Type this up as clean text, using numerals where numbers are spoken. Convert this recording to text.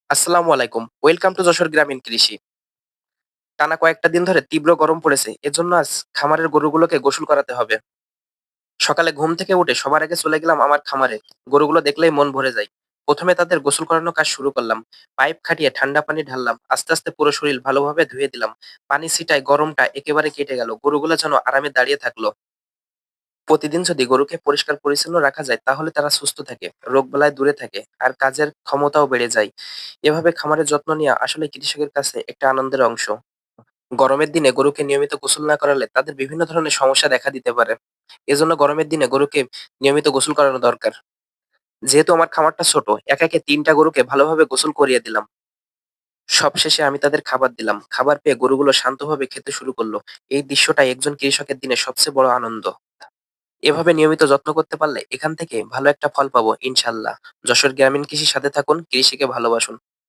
আসসালামু আলাইকুম। Welcome to Jessore গ্রামীণ কৃষি। টানা কয়েকটা দিন ধরে তীব্র গরম পড়েছে। এজন্য আজ খামারের গরুগুলোকে গোসল করাতে হবে। সকালে ঘুম থেকে উঠে সবার আগে চলে গেলাম আমার খামারে। গরুগুলো দেখলেই মন ভরে যায়। ১ম এ তাদের গোসল করানোর কাজ শুরু করলাম। পাইপ খাটিয়ে ঠান্ডা পানি ঢাললাম। আস্তে, আস্তে পুরো শরীর ভালোভাবে ধুয়ে দিলাম। পানি ছিটায় গরমটা একেবারে কেটে গেল। গরুগুলো যেন আরামে দাঁড়িয়ে থাকলো। প্রতিদিন যদি গরুকে পরিষ্কার পরিচ্ছন্ন রাখা যায় তাহলে তারা সুস্থ থাকে, রোগবালাই দূরে থাকে আর কাজের ক্ষমতাও বেড়ে যায়। এভাবে খামারের যত্ন নেওয়া আসলে কৃষকের কাছে একটা আনন্দের অংশ। গরমের দিনে গরুকে নিয়মিত গোসল না করালে তাদের বিভিন্ন ধরনের সমস্যা দেখা দিতে পারে। এজন্য গরমের দিনে গরুকে নিয়মিত গোসল করানো দরকার। যেহেতু আমার খামারটা ছোট, একা একে ৩ টা গরুকে ভালোভাবে গোসল করিয়ে দিলাম। সবশেষে আমি তাদের খাবার দিলাম। খাবার পেয়ে গরুগুলো শান্তভাবে খেতে শুরু করলো। এই দৃশ্যটাই একজন কৃষকের দিনে সবচেয়ে বড় আনন্দ। এভাবে নিয়মিত যত্ন করতে পারলে এখান থেকে ভালো একটা ফল পাবো ইনশাআল্লাহ। যশোর গ্রামীণ কৃষির সাথে থাকুন, কৃষিকে ভালোবাসুন।